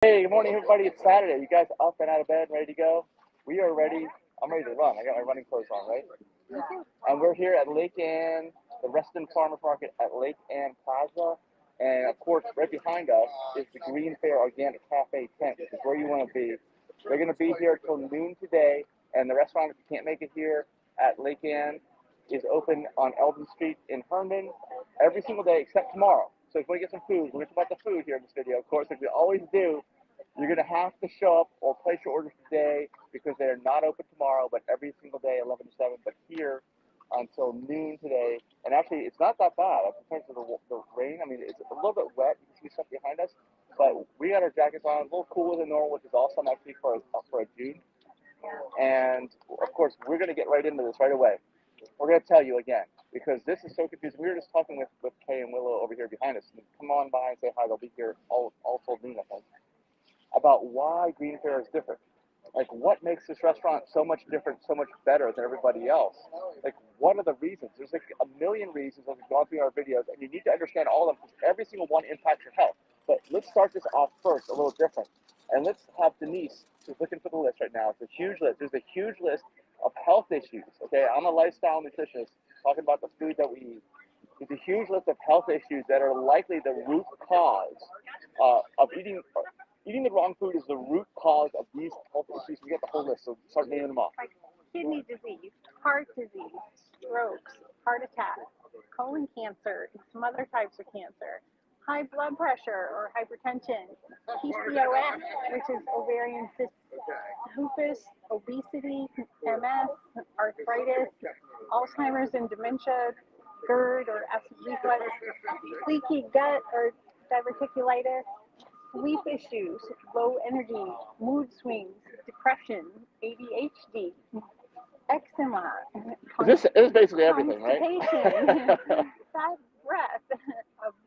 Hey, good morning, everybody. It's Saturday. You guys up and out of bed, ready to go? We are ready. I'm ready to run. I got my running clothes on, right? And we're here at Lake Ann, the Reston Farmers Market at Lake Ann Plaza. And of course, right behind us is the GreenFare Organic Cafe tent, which is where you want to be. They're going to be here till noon today. And the restaurant, if you can't make it here at Lake Ann, is open on Eldon Street in Herndon every single day except tomorrow. So if you want to get some food, we're going to talk about the food here in this video, of course, like we always do. You're going to have to show up or place your orders today because they're not open tomorrow, but every single day, 11 to 7, but here until noon today. And actually, it's not that bad in terms of the rain. I mean, it's a little bit wet. You can see stuff behind us, but we got our jackets on, a little cooler than normal, which is awesome actually for a June. And of course, we're going to get right into this right away. We're going to tell you again, because this is so confusing. We were just talking with Kay and Willow over here behind us. Come on by and say hi. They'll be here all till noon, I think, about why GreenFare is different. Like, what makes this restaurant so much different, so much better than everybody else? Like, what are the reasons? There's like a million reasons as we've gone through our videos, and you need to understand all of them because every single one impacts your health. But let's start this off first, a little different. And let's have Denise, who's looking for the list right now. It's a huge list. There's a huge list of health issues. Okay, I'm a lifestyle nutritionist talking about the food that we eat. There's a huge list of health issues that are likely the root cause of eating. Eating the wrong food is the root cause of these health issues. We get the whole list, so start naming them off. Like kidney disease, heart disease, strokes, heart attack, colon cancer, and some other types of cancer, high blood pressure or hypertension, PCOS, which is ovarian cyst, lupus, obesity, MS, arthritis, Alzheimer's and dementia, GERD or acid reflux, leaky gut or diverticulitis, sleep issues, low energy, mood swings, depression, ADHD, eczema, This is basically everything, right? bad breath,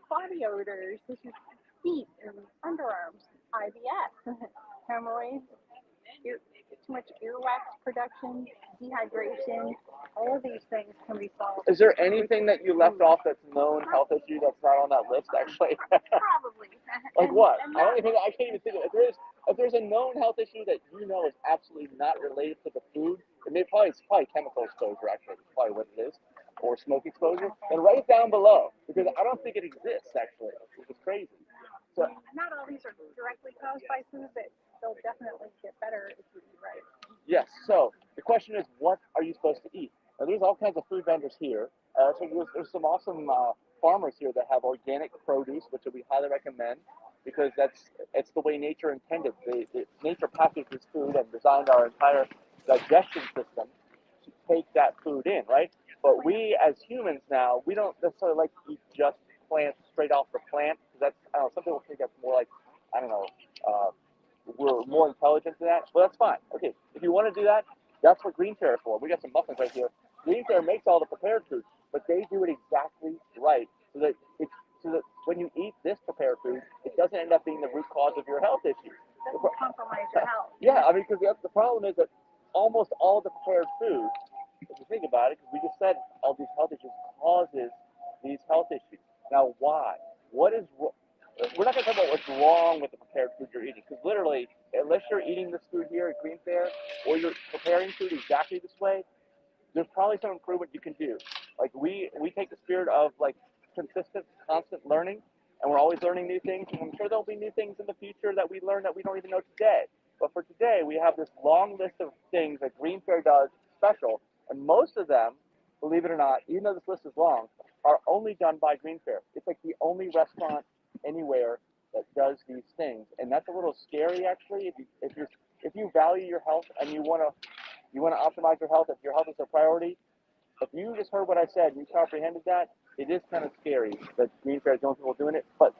body odors such as feet and underarms, IBS, hemorrhoids, too much earwax production, dehydration. All of these things can be solved. Is there anything that you left off that's known health issue that's not on that list, actually? Probably. Like what? I can't even think of it. If there's a known health issue that you know is absolutely not related to the food, it's probably chemical exposure, actually. It's probably what it is. Or smoke exposure, then write it down below, because I don't think it exists, actually, which is crazy. So, not all these are directly caused by food, but they'll definitely get better if you eat right. Yes, so the question is, what are you supposed to eat? Now, there's all kinds of food vendors here. So there's some awesome farmers here that have organic produce, which we highly recommend, because it's the way nature intended. Nature packages food and designed our entire digestion system to take that food in, right? But we as humans now, we don't necessarily like to eat just plants straight off the plant, because that's, I don't know, some people think that's more like, I don't know, we're more intelligent than that. Well, that's fine. Okay, if you want to do that, that's what GreenFare is for. We got some muffins right here. GreenFare makes all the prepared foods, but they do it exactly right, so that when you eat this prepared food, it doesn't end up being the root cause of your health issues. It doesn't compromise your health. Yeah, I mean, because the problem is that almost all the prepared food, if you think about it, because we just said all these health issues causes these health issues. Now, why? What is wrong? We're not going to talk about what's wrong with the prepared food you're eating, because literally, unless you're eating this food here at GreenFare, or you're preparing food exactly this way, there's probably some improvement you can do. Like we take the spirit of like consistent, constant learning, and we're always learning new things. And I'm sure there'll be new things in the future that we learn that we don't even know today. But for today, we have this long list of things that GreenFare does special, and most of them, believe it or not, even though this list is long, are only done by GreenFare. It's like the only restaurant anywhere that does these things, and that's a little scary actually. If you value your health and you want to optimize your health, if your health is a priority, if you just heard what I said and you comprehended that, it is kind of scary that GreenFare is the only people doing it. But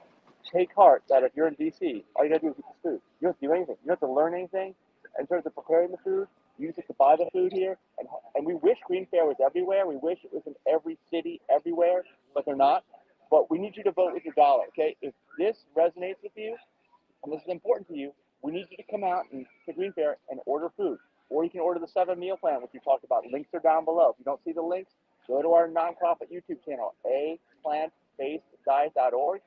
take heart that if you're in DC, all you gotta do is eat this food. You don't have to do anything. You don't have to learn anything in terms of preparing the food. You just have to buy the food here, and we wish GreenFare was everywhere. We wish it was in every city, everywhere, but they're not. But we need you to vote with your dollar, okay? If this resonates with you, and this is important to you, we need you to come out to GreenFare and order food. Or you can order the 7 meal plan, which we talked about. Links are down below. If you don't see the links, go to our nonprofit YouTube channel, aPlantBasedDiet.org,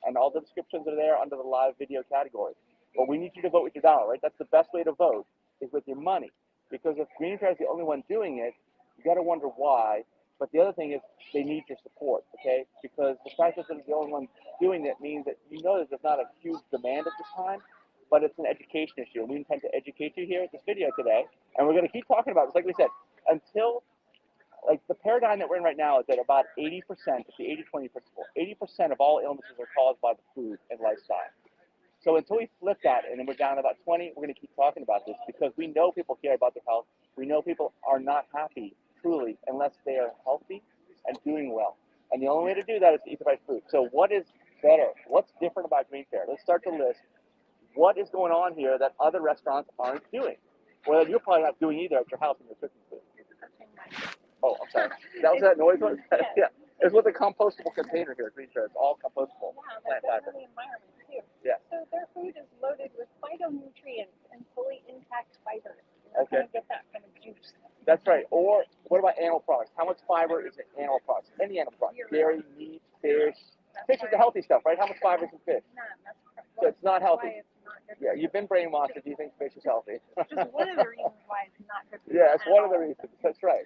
and all the descriptions are there under the live video category. But we need you to vote with your dollar, right? That's the best way to vote, is with your money. Because if GreenFare is the only one doing it, you got to wonder why. But the other thing is they need your support, okay? Because the fact that they're the only one doing it means that you know that there's not a huge demand at this time, but it's an education issue. And we intend to educate you here at this video today. And we're going to keep talking about this, like we said, until, like the paradigm that we're in right now is that about 80%, it's the 80-20 principle, 80% of all illnesses are caused by the food and lifestyle. So until we flip that and then we're down to about 20, we're going to keep talking about this because we know people care about their health. We know people are not happy, truly, unless they are healthy and doing well. And the only way to do that is to eat the right food. So what is better? What's different about GreenFare? Let's start the list. What is going on here that other restaurants aren't doing? Or that you're probably not doing either at your house when you're cooking food. Oh, I'm sorry. That was that noise? Yeah. It's with a compostable container here at GreenFare. It's all compostable. Yeah, they're better for the environment too. Yeah. So their food is loaded with phytonutrients and fully intact fiber. Okay. Get that kind of juice. That's right. Or what about animal products? How much fiber is in animal products? Any animal products? Dairy, meat, fish. Fish is the healthy stuff, right? How much fiber is in fish? So it's not healthy. Yeah, you've been brainwashed if you think fish is healthy. Just one of the reasons why it's not good for you. Yeah, it's one of the reasons. That's right.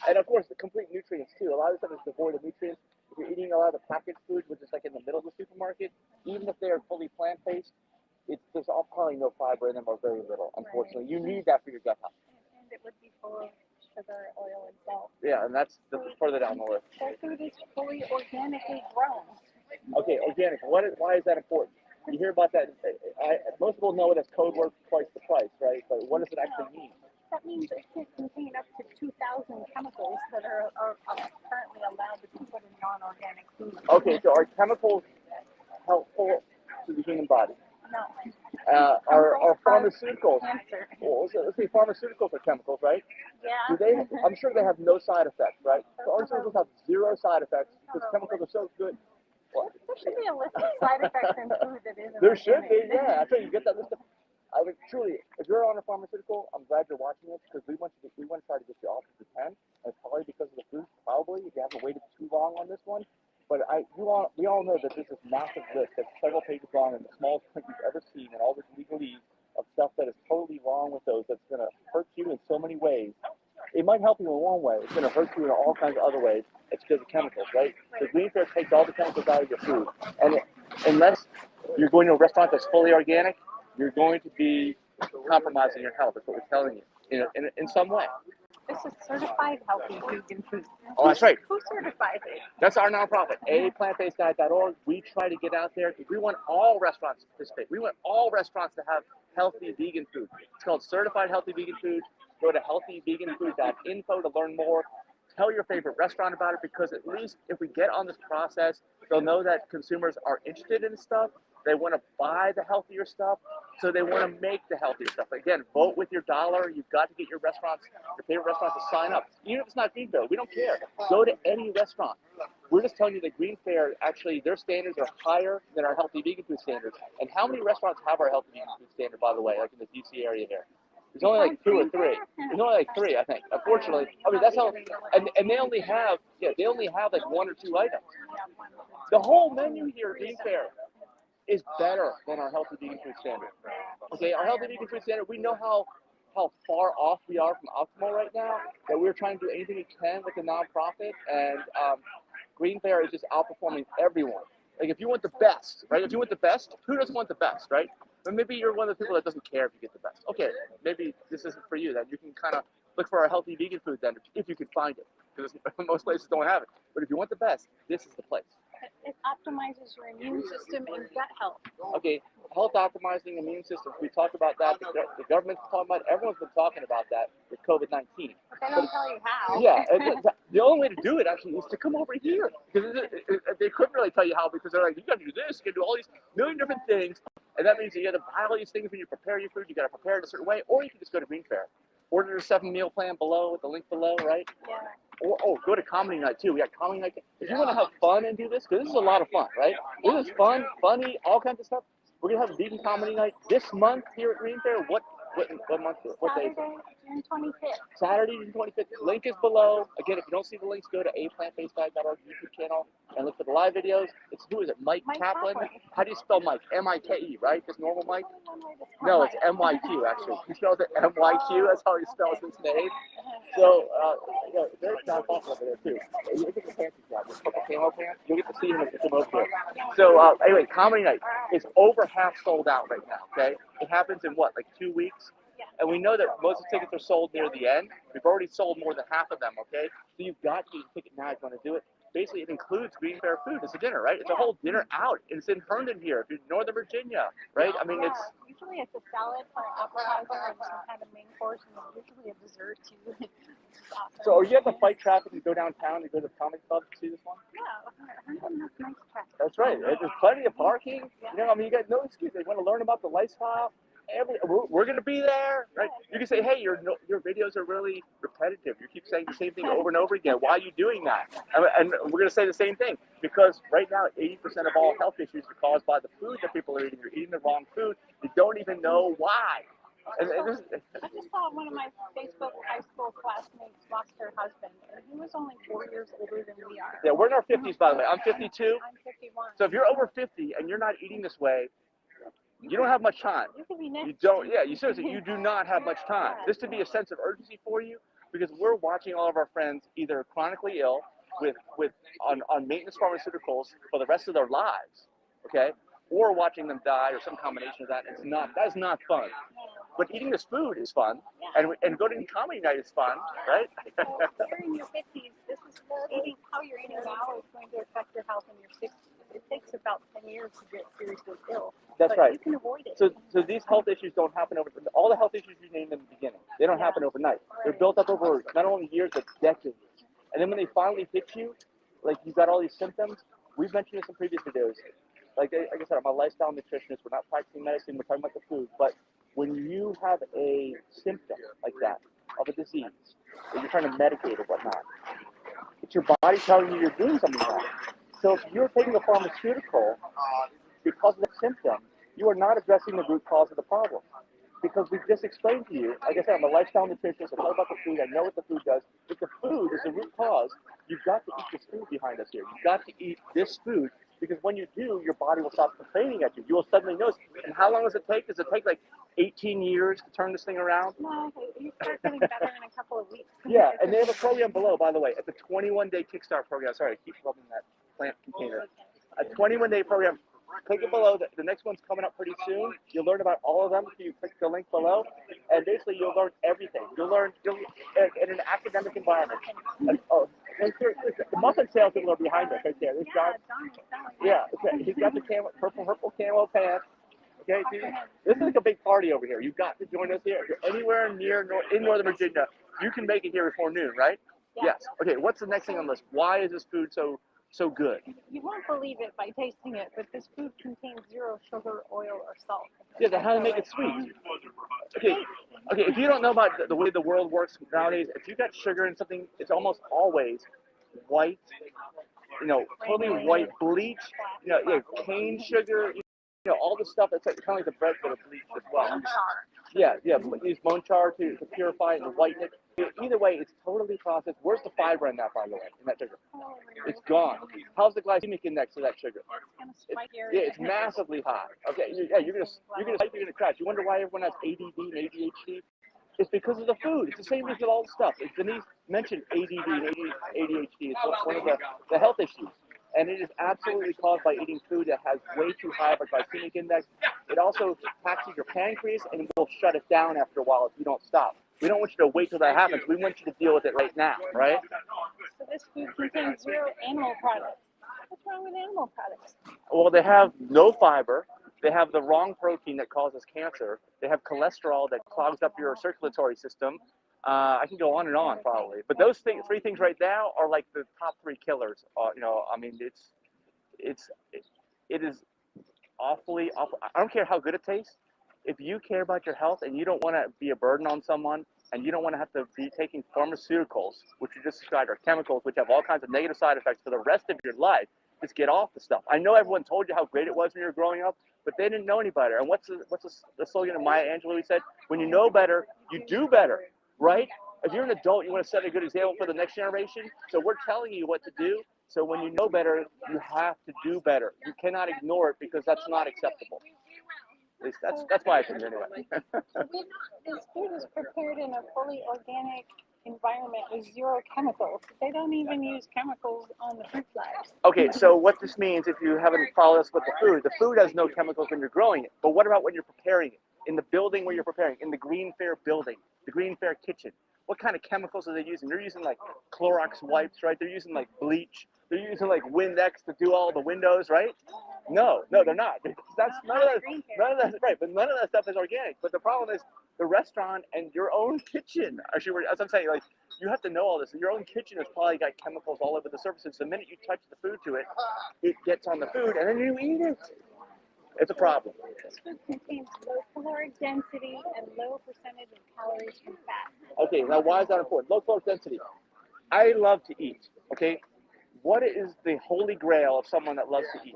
And of course, the complete nutrients too. A lot of stuff is devoid of nutrients. If you're eating a lot of the packaged food, which is like in the middle of the supermarket, even if they are fully plant-based, there's all probably no fiber in them or very little. Unfortunately, you need that for your gut health. And it would be full of sugar, oil, and salt. Yeah, and that's further down the list. Their food is fully organically grown. Okay, organic. Why is that important? You hear about that. Most people know it as code word twice the price, right? But what does it actually mean? That means it can contain up to 2,000 chemicals that are currently allowed to be put in non-organic food. Okay, so are chemicals helpful to the human body? No. Are pharmaceuticals? Cancer. Well, let's say pharmaceuticals are chemicals, right? Yeah. I'm sure they have no side effects, right? Pharmaceuticals have zero side effects because chemicals are so good. There should be a list of side effects in food that isn't There should organic. be, yeah. I tell you, get that list of. I would truly, if you're on a pharmaceutical, I'm glad you're watching this because we want to try to get you off if we can. And it's probably because of the food, probably if you haven't waited too long on this one. But we all know that this is massive list that's several pages long and the smallest print you've ever seen and all this legalese of stuff that is totally wrong with those. That's going to hurt you in so many ways. It might help you in one way. It's going to hurt you in all kinds of other ways. It's because of chemicals, right? So GreenFare takes all the chemicals out of your food. And unless you're going to a restaurant that's fully organic, you're going to be compromising your health. That's what we're telling you in some way. This is certified healthy vegan food. Oh, that's right. Who certifies it? That's our nonprofit, aPlantBasedDiet.org. We try to get out there. We want all restaurants to participate. We want all restaurants to have healthy vegan food. It's called Certified Healthy Vegan Food. Go to healthyveganfood.info to learn more. Tell your favorite restaurant about it because at least if we get on this process, they'll know that consumers are interested in stuff. They want to buy the healthier stuff, so they want to make the healthier stuff. Again, vote with your dollar. You've got to get your favorite restaurants to sign up. Even if it's not GreenFare, we don't care. Go to any restaurant. We're just telling you that GreenFare, actually, their standards are higher than our healthy vegan food standards. And how many restaurants have our healthy vegan food standard, by the way, like in the DC area here? There's only like 2 or 3. There's only like 3, I think. Unfortunately, I mean that's how. And they only have like 1 or 2 items. The whole menu here at GreenFare is better than our healthy vegan food standard. Okay, our healthy vegan food standard. We know how far off we are from optimal right now. That we're trying to do anything we can with the nonprofit, and GreenFare is just outperforming everyone. Like if you want the best, right? If you want the best, who doesn't want the best, right? But maybe you're one of the people that doesn't care if you get the best. Okay, maybe this isn't for you. Then you can kind of look for our healthy vegan food then, if you can find it, because most places don't have it. But if you want the best, this is the place. It optimizes your immune system and gut health. Okay, health optimizing immune system. We talked about that. The government's talking about it. Everyone's been talking about that with COVID-19. But they don't tell you how. Yeah, the only way to do it actually is to come over here. Because they couldn't really tell you how because they're like, you got to do this, you got to do all these million different things. And that means you got to buy all these things when you prepare your food. You got to prepare it a certain way, or you can just go to GreenFare. Order the 7-meal plan below with the link below, right? Yeah. Or go to comedy night too. We got comedy night. If you want to have fun and do this, because this is a lot of fun, right? This is fun, funny, all kinds of stuff. We're gonna have a vegan comedy night this month here at GreenFare. What What month? What day? Saturday, June 25th. Saturday, June 25th. Link is below. Again, if you don't see the links, go to aPlantBasedDiet.org YouTube channel and look for the live videos. It's who is it? Mike Kaplan. How do you spell Mike? M-I-K-E, right? Just normal Mike? No, it's M-Y-Q actually. He spells it M-Y-Q. That's how he spells his name. So, there's John Falk over there too. Look at the pants he's got. This couple camo pants. You'll get to see him at the most here. So, anyway, comedy night is over half sold out right now. Okay, it happens in what, like 2 weeks? And we know that most of the tickets are sold near the end. We've already sold more than half of them, okay? So you've got to get a ticket now if you want to do it. Basically, it includes GreenFare food. It's a dinner, right? It's a whole dinner out. It's in Herndon here, if you're Northern Virginia, right? I mean, it's... Usually it's a salad for an appetizer and some kind of main course, and usually a dessert too. Awesome. So are you at the fight traffic and go downtown and go to the comic club to see this one? Yeah, Herndon has nice traffic. That's right. There's plenty of parking. You know, I mean, you got no excuse. They want to learn about the lifestyle. We're going to be there, right? You can say, hey, your videos are really repetitive. You keep saying the same thing over and over again. Why are you doing that? And we're going to say the same thing because right now, 80% of all health issues are caused by the food that people are eating. You're eating the wrong food. You don't even know why. I just saw one of my Facebook high school classmates lost her husband, and he was only 4 years older than we are. Yeah, we're in our 50s, by the way. I'm 52. I'm 51. So if you're over 50 and you're not eating this way, you don't have much time. You could be next. You don't. Yeah, you seriously, you do not have much time. This should be a sense of urgency for you because we're watching all of our friends either chronically ill on maintenance pharmaceuticals for the rest of their lives, okay, or watching them die or some combination of that. That's not fun. But eating this food is fun, and going to comedy night is fun, right? So you're in your 50s. This is how you're eating now is going to affect your health in your 60s. It takes about 10 years to get seriously ill. That's but right. You can avoid it. So these health issues don't happen all the health issues you named in the beginning, they don't happen overnight. They're built up over not only years, but decades. And then when they finally hit you, like you've got all these symptoms, we've mentioned this in previous videos. Like I said, I'm a lifestyle nutritionist. We're not practicing medicine. We're talking about the food. But when you have a symptom like that of a disease that you're trying to medicate or whatnot, it's your body telling you you're doing something wrong. So if you're taking a pharmaceutical because of the symptom, you are not addressing the root cause of the problem. Because we've just explained to you, like I said, I'm a lifestyle nutritionist. I talk about the food. I know what the food does. If the food is the root cause, you've got to eat this food behind us here. You've got to eat this food because when you do, your body will stop complaining at you. You will suddenly notice. And how long does it take? Does it take like 18 years to turn this thing around? No, you start getting better in a couple of weeks. Yeah, and they have a program below, by the way, at the 21-day Kickstart program. Sorry, I keep rubbing that plant container. A 21-day program. Click it below. The next one's coming up pretty soon. You'll learn about all of them if you click the link below. And basically, you'll learn everything. You'll in an academic environment. And, the muffin salesman are behind us right there. There's John. Yeah, okay. He's got the purple camo pants. Okay, see? This is like a big party over here. You've got to join us here. If you're anywhere in Northern Virginia, you can make it here before noon, right? Yes. Okay, what's the next thing on the list? Why is this food so good? You won't believe it by tasting it, but this food contains 0 sugar, oil, or salt. Yeah, then how do they make it sweet? Okay, if you don't know about the way the world works nowadays, if you got sugar in something, it's almost always white, totally white, bleach, cane sugar, all the stuff that's kind of like the bread that are bleached as well. Yeah, use bone char to purify it and whiten it. Either way, it's totally processed. Where's the fiber in that, by the way, in that sugar? It's gone. How's the glycemic index of that sugar? It's massively high. Okay, you're gonna crash. You wonder why everyone has ADD and ADHD? It's because of the food. It's the same as with all the stuff. Denise mentioned ADD and ADHD. It's one of the health issues. And it is absolutely caused by eating food that has way too high of a glycemic index. It also taxes your pancreas and will shut it down after a while if you don't stop. We don't want you to wait till that happens. We want you to deal with it right now, right? So this food contains 0 animal products. What's wrong with animal products? Well, they have no fiber. They have the wrong protein that causes cancer. They have cholesterol that clogs up your circulatory system. I can go on and on probably, but those 3 things right now are like the top 3 killers. I mean, it is awfully awful. I don't care how good it tastes. If you care about your health and you don't want to be a burden on someone, and you don't want to have to be taking pharmaceuticals, which you just described, are chemicals which have all kinds of negative side effects for the rest of your life, just get off the stuff. I know everyone told you how great it was when you were growing up, but they didn't know any better. And what's the slogan of Maya Angelou? We said, when you know better, you do better, right? If you're an adult, you want to set a good example for the next generation. So we're telling you what to do. So when you know better, you have to do better. You cannot ignore it because that's not acceptable. At least that's my opinion anyway. This food is prepared in a fully organic environment with zero chemicals. They don't even use chemicals on the fruit flies. Okay, so what this means, if you haven't followed us with the food has no chemicals when you're growing it. But what about when you're preparing it? In the building where you're preparing, in the GreenFare building, the GreenFare kitchen, what kind of chemicals are they using? They're using like Clorox wipes, right? They're using like bleach. They're using like Windex to do all the windows, right? No, they're not. That's none of that, right? But none of that stuff is organic. But the problem is the restaurant and your own kitchen. Actually, as I'm saying, like you have to know all this. Your own kitchen has probably got chemicals all over the surfaces. The minute you touch the food to it, it gets on the food, and then you eat it. It's a problem. This food contains low caloric density and low percentage of calories from fat. Okay, now why is that important? Low caloric density. I love to eat. Okay, what is the holy grail of someone that loves to eat?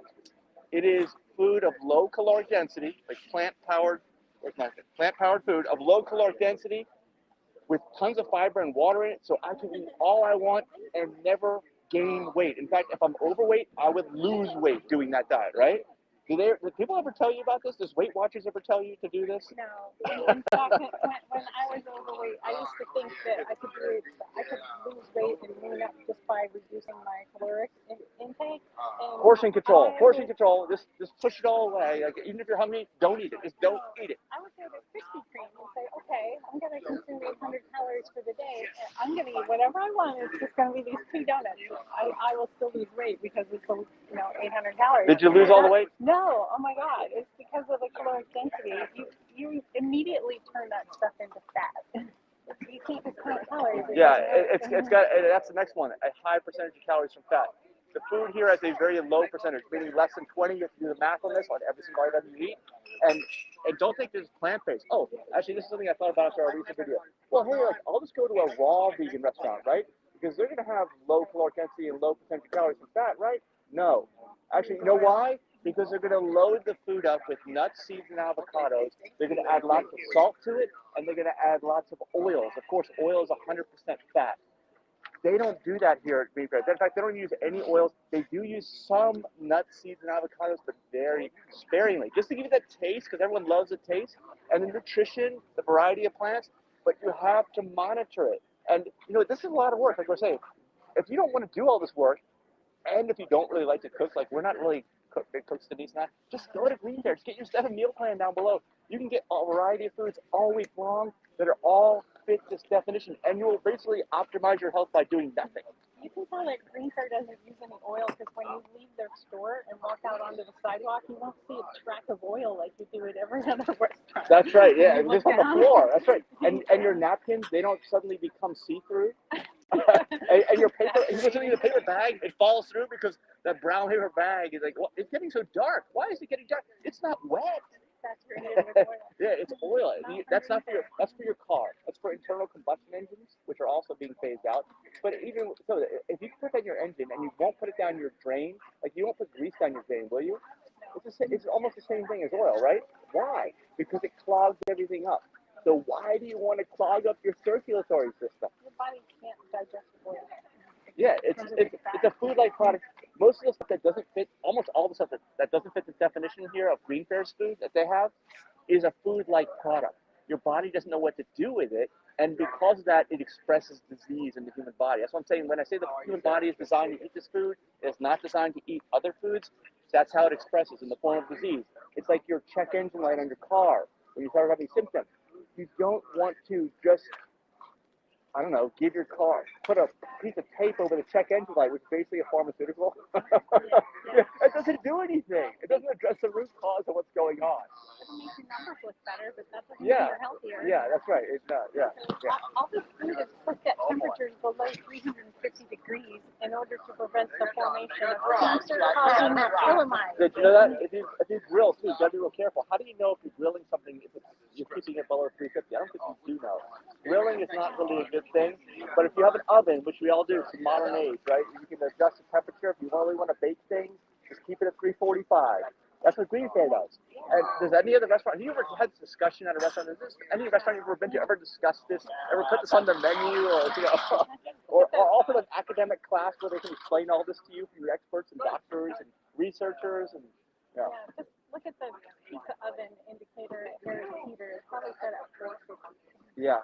It is food of low caloric density, like plant-powered food of low caloric density with tons of fiber and water in it, so I can eat all I want and never gain weight. In fact, if I'm overweight, I would lose weight doing that diet, right? Do people ever tell you about this? Does Weight Watchers ever tell you to do this? No. In fact, when I was overweight, I used to think that I could lose weight and lean up just by reducing my caloric intake. And Portion control. Just push it all away. Like, even if you're hungry, don't eat it. Just don't eat it. I would go to Krispy Kreme and say, okay, I'm going to consume 800 calories for the day. And I'm going to eat whatever I want. It's just going to be these 2 donuts. I will still lose weight because it's 800 calories. Did you lose all the weight? No. Oh my God! It's because of the caloric density. You immediately turn that stuff into fat. You can't just count calories. Yeah, that's the next one. A high percentage of calories from fat. The food here has a very low percentage, meaning less than 20. You have to do the math on this on every single item you eat. And don't think this is plant-based. Oh, actually, this is something I thought about after our recent video. Well, hey, I'll just go to a raw vegan restaurant, right? Because they're going to have low caloric density and low percentage of calories from fat, right? No. Actually, you know why? Because they're going to load the food up with nuts, seeds, and avocados. They're going to add lots of salt to it, and they're going to add lots of oils. Of course, oil is 100% fat. They don't do that here at GreenFare. In fact, they don't use any oils. They do use some nuts, seeds, and avocados, but very sparingly. Just to give you that taste, because everyone loves the taste, and the nutrition, the variety of plants, but you have to monitor it. And, this is a lot of work, like we're saying. If you don't want to do all this work, and if you don't really like to cook, like we're not really big cooks, Denise and I, just go to GreenFare. Just get your 7 meal plan down below. You can get a variety of foods all week long that are all fit this definition, and you will basically optimize your health by doing nothing. You can tell that GreenFare doesn't use any oil because when you leave their store and walk out onto the sidewalk, you won't see a track of oil like you do at every other restaurant. That's right, yeah, just on the floor. That's right. And your napkins, they don't suddenly become see-through. and your paper, you get something in the paper bag, it falls through because that brown paper bag is like, well, it's getting so dark. Why is it getting dark? It's not wet. Saturated with oil. Yeah, it's oil. That's for your car. That's for internal combustion engines, which are also being phased out. But even so, if you put that in your engine and you won't put it down your drain, like you won't put grease down your drain, will you? It's almost the same thing as oil, right? Why? Because it clogs everything up. So why do you want to clog up your circulatory system? Your body can't digest oil. Yeah, it's a food-like product. Most of the stuff that doesn't fit, almost all the stuff that doesn't fit the definition here of GreenFare's food that they have, is a food-like product. Your body doesn't know what to do with it, and because of that, it expresses disease in the human body. That's what I'm saying. When I say the human body is designed to eat this food, it's not designed to eat other foods. That's how it expresses in the form of disease. It's like your check engine light on your car when you start having symptoms. You don't want to just, I don't know, give your car, put a piece of tape over the check engine light, which is basically a pharmaceutical. It doesn't do anything. It doesn't address the root cause of what's going on. It'll make your numbers look better, but that doesn't mean you're healthier. Yeah, that's right. It's not, yeah. All this food is cooked at temperatures below 350 degrees in order to prevent the formation of cancer-causing acrylamide. Did you know that? If you grill, too, you got to be real careful. How do you know if you're grilling something if you're keeping it below 350? I don't think you do know. Grilling is not really a good thing, but if you have an oven, which we all do, it's modern age, right? You can adjust the temperature. If you really want to bake things, just keep it at 345. That's what GreenFare does. And does any other restaurant, have you ever had this discussion at a restaurant? Is this any restaurant you've ever been to ever discuss this? Ever put this on their menu, or or offer an academic class where they can explain all this to you from the experts and doctors and researchers and yeah, just look at the pizza oven indicator here at Peter. It's probably set at 450. yeah.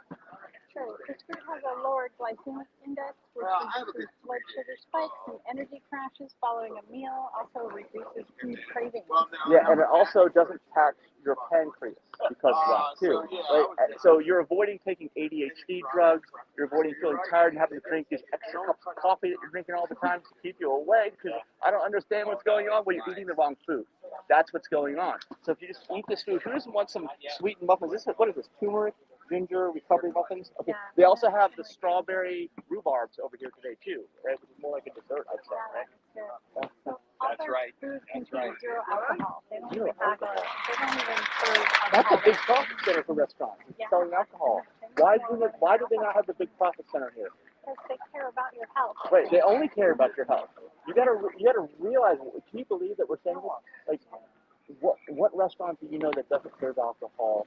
Sure, this food has a lower glycemic index, which reduces blood sugar spikes and energy crashes following a meal, also reduces food cravings. Yeah, and it also doesn't tax your pancreas because of that too. Right? So you're avoiding taking ADHD drugs, you're avoiding feeling tired and having to drink these extra cups of coffee that you're drinking all the time to keep you awake because I don't understand what's going on. Well, you're eating the wrong food. That's what's going on. So if you just eat this food, who doesn't want some sweetened muffins? What is this, turmeric? Ginger recovery muffins. Okay. Yeah. They also have the strawberry rhubarbs over here today too, right? Which is more like a dessert, I'd say, right? So that's right. Food contains zero alcohol. They don't even have they don't even serve alcohol. That's a big profit center for restaurants. Yeah. Selling alcohol. Why do they not have the big profit center here? Because they care about your health. Right. They only care about your health. You gotta realize. Can you believe that we're saying this? Like, what restaurant do you know that doesn't serve alcohol?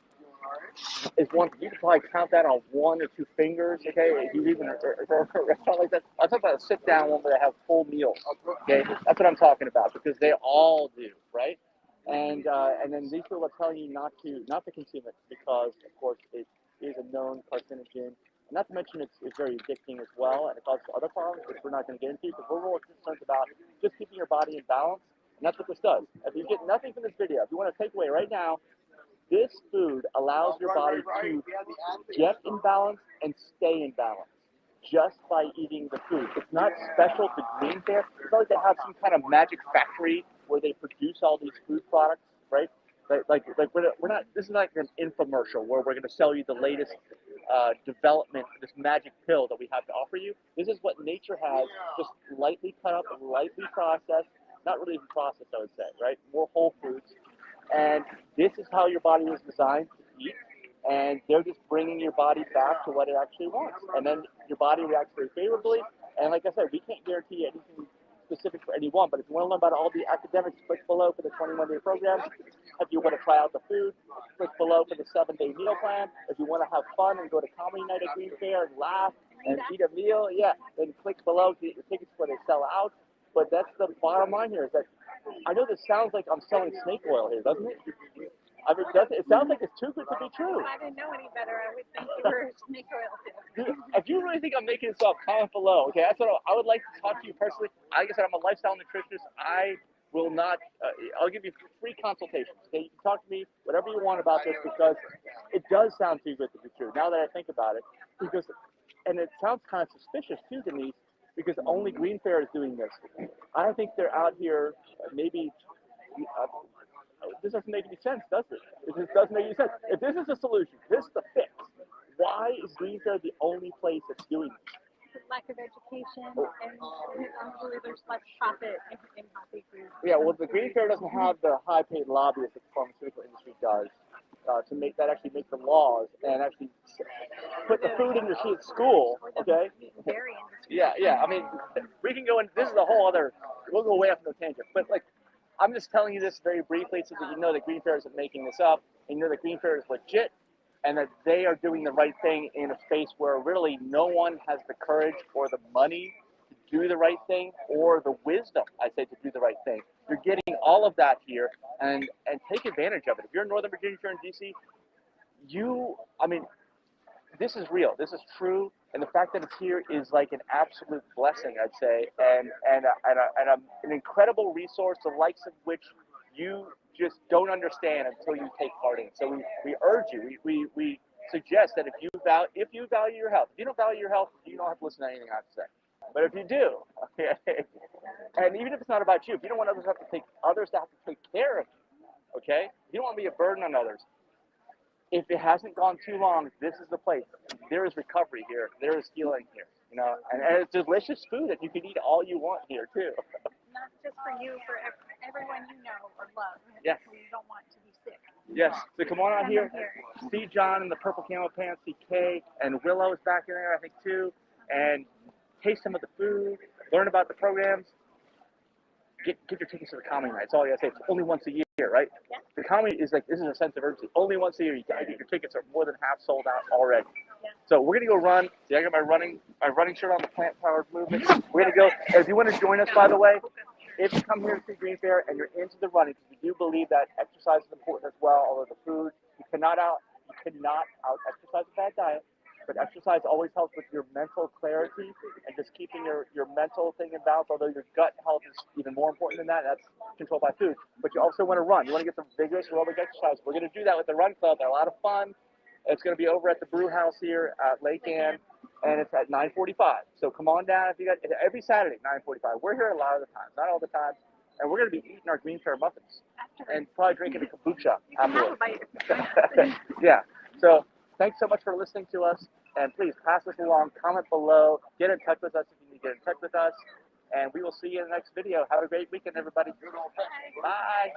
Is one you can probably count that on one or two fingers, okay? If you even a restaurant like that. I'm talking about a sit down one where they have full meals. Okay, that's what I'm talking about because they all do, right? And then these people are telling you not to consume it because of course it is a known carcinogen. And not to mention it's very addicting as well, and it causes other problems which we're not going to get into because we're more concerned about just keeping your body in balance, and that's what this does. If you get nothing from this video, if you want to take away right now, this food allows your body to get in balance and stay in balance just by eating the food. It's not special to GreenFare. It's not like they have some kind of magic factory where they produce all these food products, right? Like we're not. This is like an infomercial where we're going to sell you the latest development, this magic pill that we have to offer you. This is what nature has, just lightly cut up and lightly processed. Not really even processed, I would say, right? More whole foods. And this is how your body was designed to eat, and they're just bringing your body back to what it actually wants. And then your body reacts very favorably. And like I said, we can't guarantee anything specific for anyone, but if you want to learn about all the academics, click below for the 21-day program. If you want to try out the food, click below for the 7-day meal plan. If you want to have fun and go to comedy night at GreenFare and laugh and eat a meal, yeah, then click below to get your tickets before they sell out. But that's the bottom line here is that I know this sounds like I'm selling snake oil here, doesn't it? I mean, it sounds like it's too good to be true. If I didn't know any better, I would think you were snake oil too. If you really think I'm making this up, comment below. Okay, that's what I would like to talk to you personally. Like I said, I'm a lifestyle nutritionist. I will not. I'll give you free consultations. Okay, you can talk to me whatever you want about this because it does sound too good to be true. Now that I think about it, and it sounds kind of suspicious too, Denise. Because only GreenFare is doing this. I don't think they're out here, maybe, this doesn't make any sense, does it? This doesn't make any sense. If this is a solution, this is the fix, why is GreenFare the only place that's doing this? Lack of education, and usually there's less profit in healthy food. Yeah, well, the GreenFare doesn't have the high-paid lobbyists that the pharmaceutical industry does to make the laws and actually put the food industry at school, okay? Yeah. I mean, we can go into, this is a whole other, we'll go way off on the tangent, but like, I'm just telling you this very briefly so that you know that GreenFare isn't making this up, and you know that GreenFare is legit, and that they are doing the right thing in a space where really no one has the courage or the money to do the right thing, or the wisdom, I say, to do the right thing. You're getting all of that here, and take advantage of it. If you're in Northern Virginia, if you're in DC, this is real. This is true, and the fact that it's here is like an absolute blessing, I'd say, and an incredible resource, the likes of which you just don't understand until you take part in. So we urge you, we suggest that if you value your health, if you don't value your health, you don't have to listen to anything I have to say. But if you do, okay, and even if it's not about you, if you don't want others to have to take care of you, okay, you don't want to be a burden on others. If it hasn't gone too long, this is the place. There is recovery here. There is healing here. You know, and it's delicious food that you can eat all you want here too. Not just for you, for everyone you know or love. Yes. Who you don't want to be sick. Yes. So come on out here. See John in the purple camo pants. See Kay and Willow is back in there, I think too. And taste some of the food. Learn about the programs. get your tickets to the comedy night. That's all you gotta say. It's only once a year, right? Yeah. The comedy is like, this is a sense of urgency. Only once a year, you gotta get your tickets are more than half sold out already. Yeah. So we're gonna go run. See, I got my running shirt on, the plant powered movement. We're gonna go. If you want to join us, by the way, if you come here to see GreenFare and you're into the running, because we do believe that exercise is important as well. Although the food, you cannot out exercise a bad diet. But exercise always helps with your mental clarity and just keeping your mental thing in balance, although your gut health is even more important than that. That's controlled by food. But you also want to run. You want to get some vigorous aerobic exercise. We're going to do that with the Run Club. They're a lot of fun. It's going to be over at the Brew House here at Lake Ann, and it's at 9:45. So come on down. If you got every Saturday, 9:45. We're here a lot of the times, not all the time. And we're going to be eating our GreenFare muffins and probably drinking a kombucha afterwards. Yeah. So thanks so much for listening to us. And please pass this along, comment below, get in touch with us if you need to get in touch with us. And we will see you in the next video. Have a great weekend, everybody. Bye.